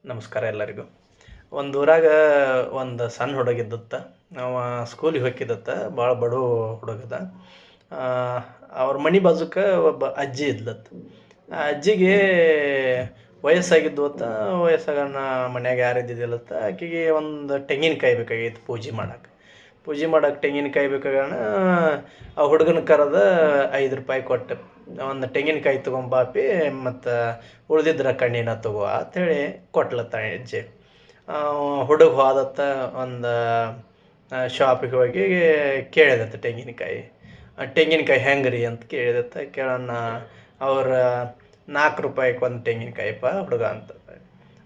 ನಮಸ್ಕಾರ ಎಲ್ಲರಿಗೂ. ಒಂದು ಊರಾಗ ಒಂದು ಸಣ್ಣ ಹುಡುಗಿದ್ದತ್ತ. ಅವ ಸ್ಕೂಲಿಗೆ ಹೋಗಿದ್ದತ್ತ. ಭಾಳ ಬಡ ಹುಡುಗದ. ಅವ್ರ ಮನೆ ಬಾಜುಕ ಒಬ್ಬ ಅಜ್ಜಿ ಇದ್ಲತ್ತ. ಆ ಅಜ್ಜಿಗೆ ವಯಸ್ಸಾಗಿದ್ವತ್ತ. ವಯಸ್ಸಾಗಣ ಮನ್ಯಾಗ ಯಾರು ಇದ್ದಿದ್ದಿಲ್ಲತ್ತ. ಆಕೆಗೆ ಒಂದು ತೆಂಗಿನಕಾಯಿ ಬೇಕಾಗಿತ್ತು ಪೂಜೆ ಮಾಡಕ್ಕೆ ತೆಂಗಿನಕಾಯಿ ಬೇಕಾಗಣ ಆ ಹುಡುಗನ ಕರೆದ ₹5 ಕೊಟ್ಟು, ಒಂದು ತೆಂಗಿನಕಾಯಿ ತೊಗೊಂಬಾಪಿ ಮತ್ತು ಉಳ್ದಿದ್ರ ಕಣ್ಣಿನ ತಗೋ ಅಂಥೇಳಿ ಕೊಟ್ಲತ್ತ ಅಜ್ಜಿ. ಹುಡುಗ ಹೋದತ್ತ. ಒಂದು ಶಾಪಿಗೆ ಹೋಗಿ ಕೇಳಿದತ್ತ ತೆಂಗಿನಕಾಯಿ ಹೆಂಗೆ ರೀ ಅಂತ ಕೇಳಿದತ್ತ. ಕೇಳೋಣ ಅವ್ರ ₹4 ಒಂದು ತೆಂಗಿನಕಾಯಿಪ್ಪ ಹುಡುಗ ಅಂತ.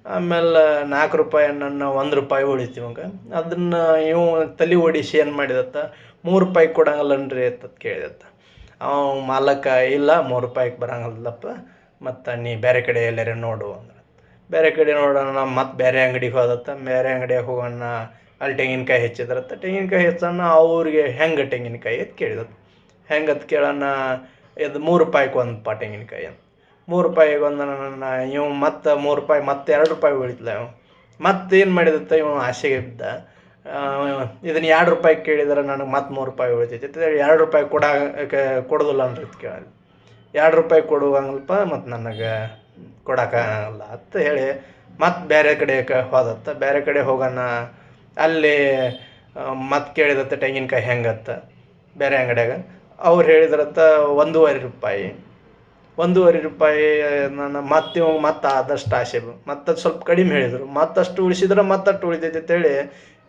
ಆಮೇಲೆ ₹4 ನನ್ನ ₹1 ಉಳಿತು ಇವಂಗ. ಅದನ್ನು ಇವು ತಲೆ ಓಡಿಸಿ ಏನು ಮಾಡಿದತ್ತ, ₹3 ಕೊಡಂಗಲ್ಲನ್ರಿ ಅಂತ ಕೇಳಿದತ್ತ. ಅವ ಮಾಲಕ ಇಲ್ಲ ₹3 ಬರಂಗಲ್ಲಪ್ಪ, ಮತ್ತು ನೀ ಬೇರೆ ಕಡೆ ಎಲ್ಲಾರ ನೋಡು ಅಂದ್ರೆ. ಬೇರೆ ಕಡೆ ನೋಡೋಣ ಮತ್ತು ಬೇರೆ ಅಂಗಡಿಗೆ ಹೋದತ್ತ. ಬೇರೆ ಅಂಗಡಿಯಾಗ ಹೋಗೋಣ ಅಲ್ಲಿ ತೆಂಗಿನಕಾಯಿ ಹೆಚ್ಚಿದ್ರತ್ತ. ತೆಂಗಿನಕಾಯಿ ಹೆಚ್ಚೋಣ ಅವ್ರಿಗೆ ಹೆಂಗೆ ತೆಂಗಿನಕಾಯಿ ಅಂತ ಕೇಳಿದತ್ತ. ಹೆಂಗೆ ಅಂತ ಕೇಳೋಣ, ಇದು ₹3 ಒಂದಪ್ಪ ತೆಂಗಿನಕಾಯಿ ಅಂತ. ₹3 ಒಂದು ನನ್ನ ಇವು ಮತ್ತು ₹3 ಮತ್ತು ₹2 ಉಳಿತಲ್ಲ. ಇವು ಮತ್ತೇನು ಮಾಡಿದತ್ತ, ಇವ ಆಸೆಗೆ ಬಿದ್ದ. ಇದನ್ನು ₹2 ಕೇಳಿದ್ರೆ ನನಗೆ ಮತ್ತೆ ₹3 ಉಳಿತೈತಿ. ₹2 ಕೊಡೋದಿಲ್ಲ ಅನ್ರಿ ಅಂತ ಕೇಳಿದೆ. ₹2 ಕೊಡುವಂಗಲ್ಪ, ಮತ್ತು ನನಗೆ ಕೊಡೋಕ್ಕಾಗಲ್ಲ ಅಂತ ಹೇಳಿ ಮತ್ತೆ ಬೇರೆ ಕಡೆ ಹೋದತ್ತ. ಬೇರೆ ಕಡೆ ಹೋಗೋಣ ಅಲ್ಲಿ ಮತ್ತೆ ಕೇಳಿದತ್ತ ತೆಂಗಿನಕಾಯಿ ಹೆಂಗತ್ತ ಬೇರೆ ಅಂಗಡಿಯಾಗ. ಅವ್ರು ಹೇಳಿದ್ರತ್ತ ₹1.5. ₹1.5 ನಾನು ಮತ್ತೆ ಇವಾಗ ಮತ್ತೆ ಆದಷ್ಟು ಆಸೆ ಮತ್ತೆ ಸ್ವಲ್ಪ ಕಡಿಮೆ ಹೇಳಿದರು. ಮತ್ತಷ್ಟು ಉಳಿಸಿದ್ರೆ ಮತ್ತಷ್ಟು ಉಳಿತೈತೆ ಅಂತೇಳಿ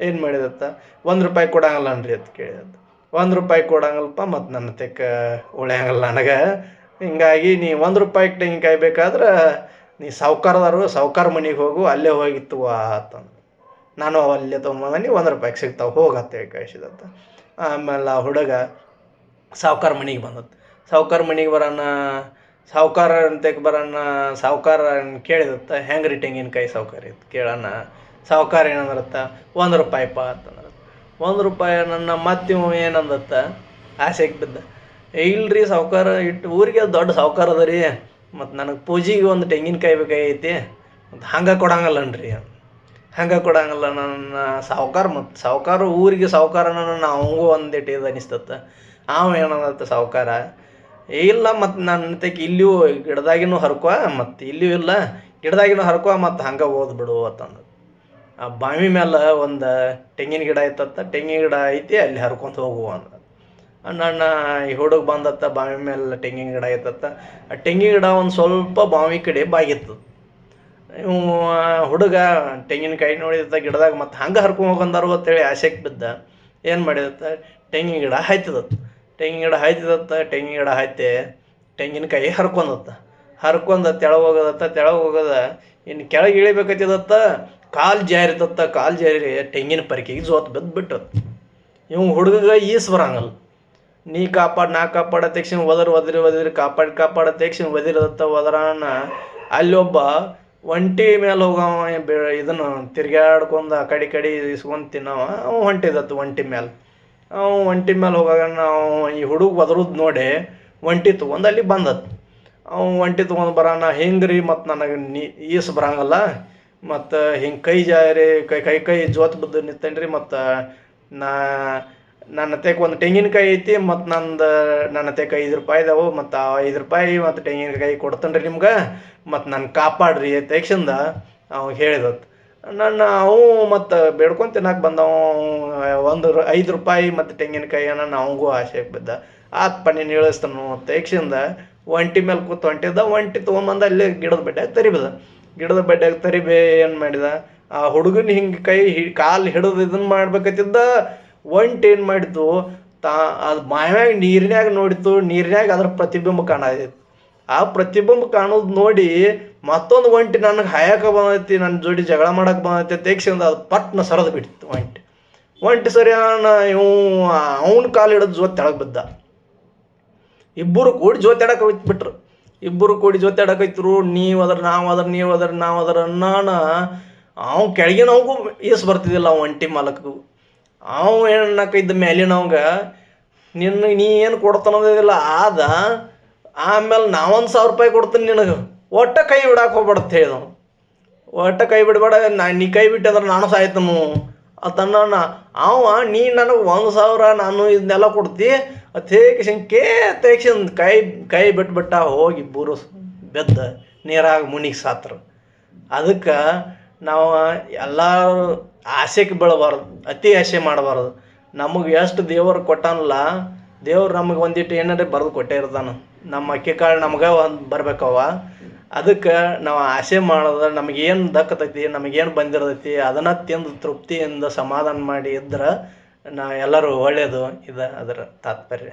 ಏನು ಮಾಡಿದತ್ತ, ₹1 ಕೊಡಂಗಲ್ಲ ಅನ್ರಿ ಅಂತ ಕೇಳಿದತ್ತ. ₹1 ಕೊಡಂಗಲ್ಪ, ಮತ್ತು ನನ್ನ ತೆಕ್ಕ ಉಳಿಯಂಗಲ್ಲ ನನಗೆ. ಹಿಂಗಾಗಿ ನೀ ₹1 ತೆಂಗಿನಕಾಯಿ ಬೇಕಾದ್ರೆ ನೀ ಸಾವ್ಕಾರ ಮನೆಗೆ ಹೋಗು, ಅಲ್ಲೇ ಹೋಗಿತ್ತು ಆತಂದು. ನಾನು ಅಲ್ಲೇ ತೊಗೊಂಬಂದು ₹1 ಸಿಗ್ತಾವೆ ಹೋಗತ್ತೇಳಿ ಕಳಿಸಿದತ್ತ. ಆಮೇಲೆ ಆ ಹುಡುಗ ಸಾವ್ಕಾರ ಮನೆಗೆ ಬಂದತ್ತು. ಸಾವ್ಕಾರ ಮನೆಗೆ ಬರೋಣ, ಸಾವ್ಕಾರ ಅಂತಕ್ಕೆ ಬರೋಣ. ಸಾವ್ಕಾರ ಕೇಳಿದತ್ತ, ಹೆಂಗೆ ರೀ ತೆಂಗಿನಕಾಯಿ ಸಾವ್ಕಾರಿ ಅಂತ ಕೇಳೋಣ. ಸಾವ್ಕಾರ ಏನಂದ್ರತ್ತ, ₹1 ಅಂತಂದ್ರೆ. ₹1 ನನ್ನ ಮತ್ತೆ ಇವ ಏನಂದತ್ತ, ಆಸೆಗೆ ಬಿದ್ದ. ಇಲ್ರಿ ಸಾವ್ಕಾರ, ಇಟ್ಟು ಊರಿಗೆ ದೊಡ್ಡ ಸಾವ್ಕಾರ ಅದ ರೀ, ಮತ್ತು ನನಗೆ ಪೂಜೆಗೆ ಒಂದು ತೆಂಗಿನಕಾಯಿ ಬೇಕಾಗೈತಿ, ಮತ್ತು ಹಂಗೆ ಕೊಡಂಗಲ್ಲನ್ರಿ. ಹಂಗೆ ಕೊಡಂಗಲ್ಲ ನನ್ನ ಸಾವ್ಕಾರ ಊರಿಗೆ ಸಾವ್ಕಾರ ನನ್ನ ಅವಂಗೂ ಒಂದಿಟ್ಟು ಇದು ಅನಿಸ್ತತ್ತ. ಅವ ಏನಂದತ್ತ ಸಾವ್ಕಾರ, ಇಲ್ಲ ಮತ್ತು ನನ್ನ ತೆಕ್ ಇಲ್ಲಿಯೂ ಗಿಡದಾಗಿನೂ ಹರ್ಕೊ, ಮತ್ತು ಇಲ್ಲಿಯೂ ಇಲ್ಲ ಗಿಡದಾಗಿನೂ ಹರ್ಕೊ, ಮತ್ತು ಹಂಗೆ ಓದ್ಬಿಡು ಅಂತಂದು. ಆ ಬಾವಿ ಮೇಲೆ ಒಂದು ತೆಂಗಿನ ಗಿಡ ಐತತ್ತ. ತೆಂಗಿನ ಗಿಡ ಐತಿ, ಅಲ್ಲಿ ಹರ್ಕೊಂತ ಹೋಗು ಅಂದ. ನನ್ನ ಈ ಹುಡುಗ ಬಂದತ್ತ. ಬಾವಿ ಮೇಲೆ ತೆಂಗಿನ ಗಿಡ ಐತತ್ತ. ಆ ತೆಂಗಿನ ಗಿಡ ಒಂದು ಸ್ವಲ್ಪ ಬಾವಿ ಕಡೆ ಬಾಗಿತ್ತು. ಇವು ಹುಡುಗ ತೆಂಗಿನಕಾಯಿ ನೋಡಿದತ್ತ ಗಿಡದಾಗ, ಮತ್ತು ಹಂಗೆ ಹರ್ಕೊಂಡು ಹೋಗಂದಾರು ಅಂತೇಳಿ ಆಸೆಗೆ ಬಿದ್ದ. ಏನು ಮಾಡಿದತ್ತ, ತೆಂಗಿನ ಗಿಡ ಹಾಯ್ತಿದತ್ತ. ತೆಂಗಿನ ಗಿಡ ಹಾಯ್ತೆ ತೆಂಗಿನಕಾಯಿ ಹರ್ಕೊಂಡ ತೆಳಗೆ ಹೋಗೋದ. ಇನ್ನು ಕೆಳಗೆ ಇಳಿಬೇಕತ್ತಿದತ್ತ. ಕಾಲು ಜಾರಿ ತೆಂಗಿನ ಪರಿಕೆಗೆ ಜೋತ್ ಬಿದ್ದುಬಿಟ್ಟತ್ತು. ಇವ್ ಹುಡುಗ ಈಸ್ ಬರಂಗಲ್ಲ. ನೀ ಕಾಪಾಡು ನಾ ಕಾಪಾಡ ತೆಕ್ಷಣ ಒದರಿ ಕಾಪಾಡ ತೆಕ್ಷಣ ಒದಿರದತ್ತ. ಒದರಾನ ಅಲ್ಲೊಬ್ಬ ಒಂಟಿ ಮೇಲೆ ಹೋಗವ, ಇದನ್ನು ತಿರ್ಗಾಡ್ಕೊಂಡು ಆ ಕಡೆ ಇಸ್ಕೊಂಡು ತಿನ್ನವ. ಅವ ಹೊಂಟಿದತ್ತು ಒಂಟಿ ಮೇಲೆ. ಒಂಟಿ ಮೇಲೆ ಹೋಗಾಗ ನಾವು ಈ ಹುಡುಗ ಒದರುದು ನೋಡಿ ಒಂಟಿ ತೊಗೊಂಡು ಅಲ್ಲಿ ಬಂದತ್ತು. ಒಂಟಿ ತೊಗೊಂಡು ಬರೋಣ, ಹಿಂಗೆ ರೀ ಮತ್ತು ನನಗೆ ಈಸ್ ಬರಂಗಲ್ಲ, ಮತ್ತು ಹಿಂಗೆ ಕೈ ಜಾರಿ ಕೈ ಜೋತ್ ಬಿದ್ದು ನಿಂತೇನ್ರಿ, ಮತ್ತು ನನ್ನ ತೆಕ್ ಒಂದು ತೆಂಗಿನಕಾಯಿ ಐತಿ, ಮತ್ತು ನನ್ನ ತೆಕ್ ₹5 ಇದಾವೆ, ಮತ್ತು ₹5 ಮತ್ತು ತೆಂಗಿನಕಾಯಿ ಕೊಡ್ತೇನೆ ರೀ ನಿಮ್ಗೆ, ಮತ್ತು ನನ್ನ ಕಾಪಾಡ್ರಿ ತೆಕ್ಷಂದ ಅವ ಹೇಳಿದತ್ತು. ಅವು ಮತ್ತು ಬೇಡ್ಕೊಂಡು ತಿನ್ನಕ್ಕೆ ಬಂದವ. ₹5 ಮತ್ತು ತೆಂಗಿನಕಾಯಿ ನಾನು ಅವಂಗೂ ಆಸೆಗೆ ಬಿದ್ದ. ಆತ್ಪ ನೀನು ಇಳಿಸ್ತಾನು ತೆಕ್ಷಂದ ಒಂಟಿ ಮೇಲೆ ಕೂತು ಹೊಂಟಿದ್ದ. ಒಂಟಿ ತೊಗೊಂಬಂದು ಅಲ್ಲಿ ಗಿಡದ ಬಡ್ಡ್ಯಾಗ ತರಿಬೇ ಏನು ಮಾಡಿದ, ಆ ಹುಡುಗನ ಹಿಂಗೆ ಕಾಲು ಹಿಡಿದು ಇದನ್ನು ಮಾಡ್ಬೇಕತ್ತಿದ್ದ. ಒಂಟಿ ಏನು ಮಾಡಿತು, ಅದು ಮಾವ್ಯಾಗ ನೀರಿನ್ಯಾಗ ನೋಡಿತು. ನೀರಿನ್ಯಾಗ ಅದ್ರ ಪ್ರತಿಬಿಂಬ ಕಾಣೈತಿ. ಆ ಪ್ರತಿಬಿಂಬ ಕಾಣೋದು ನೋಡಿ ಮತ್ತೊಂದು ಒಂಟಿ ನನಗೆ ಹಾಯಕ್ಕೆ ಬಂದೈತಿ, ನನ್ನ ಜೋಡಿ ಜಗಳ ಮಾಡಕ್ಕೆ ಬಂದೈತಿ ತೆಗ್ಸಿಂದ ಅದು ಪಟ್ನ ಸರದು ಬಿಡ್ತು. ಒಂಟಿ ಸರಿಯಾನ ಅವನ ಕಾಲು ಹಿಡಿದು ಜೋತ್ ತೆಳಗೆ ಬಿದ್ದ. ಇಬ್ಬರು ಕೂಡಿ ಜೋತಾಡಕ್ಕೆ ಹೋಗ್ಬಿಟ್ರು. ನೀವು ಅದರ ನಾನು ಅವ್ನು ಕೆಳಗಿನವಗೂ ಈಸ್ ಬರ್ತಿದ್ದಿಲ್ಲ. ಅವ ಒಂಟಿ ಮಾಲಕ್ಕು ಅವ ಏನಕ್ಕೈದ್ದ ಮೇಲಿನವಂಗ, ನೀ ಏನು ಕೊಡ್ತಾನೋದಿಲ್ಲ ಆದ, ಆಮೇಲೆ ನಾವೊಂದು ₹1,000 ಕೊಡ್ತೀನಿ ನಿನಗೆ, ಒಟ್ಟ ಕೈ ಬಿಡಕ್ಕೆ ಹೋಗ್ಬಾರ್ದು ಹೇಳಿದವು. ಒಟ್ಟ ಕೈ ಬಿಡಬೇಡ, ನೀ ಕೈ ಬಿಟ್ಟೆ ಅಂದ್ರೆ ನಾನು ಸಾಯ್ತನು ಅತನ್ನ. ಅವ ನೀ ನನಗೆ 1,000 ನಾನು ಇದನ್ನೆಲ್ಲ ಕೊಡ್ತಿ ತೇಕ್ಷನ್ ಕೈ ಬಿಟ್ಬಿಟ್ಟ. ಹೋಗಿ ಬೂರು ಬೆದ್ದ ನೀರಾಗ ಮುನಿಗೆ ಸಾತ್ರು. ಅದಕ್ಕೆ ನಾವು ಎಲ್ಲರೂ ಆಸೆಗೆ ಬೀಳಬಾರ್ದು, ಅತಿ ಆಸೆ ಮಾಡಬಾರ್ದು. ನಮಗೆ ಎಷ್ಟು ದೇವರು ಕೊಟ್ಟಾನಲ್ಲ, ದೇವ್ರು ನಮಗೆ ಒಂದಿಟ್ಟು ಏನಾರೇ ಬರೆದು ಕೊಟ್ಟೇ ಇರ್ತಾನೆ. ನಮ್ಮ ಅಕ್ಕಿ ಕಾಳು ನಮ್ಗೆ ಒಂದು ಬರ್ಬೇಕವ. ಅದಕ್ಕೆ ನಾವು ಆಸೆ ಮಾಡೋದು, ನಮಗೇನು ದಕ್ಕತೈತಿ, ನಮಗೇನು ಬಂದಿರ್ತೈತಿ ಅದನ್ನು ತಿಂದು ತೃಪ್ತಿಯಿಂದ ಸಮಾಧಾನ ಮಾಡಿ ಇದ್ರೆ ಎಲ್ಲರೂ ಒಳ್ಳೆಯದು. ಇದು ಅದರ ತಾತ್ಪರ್ಯ.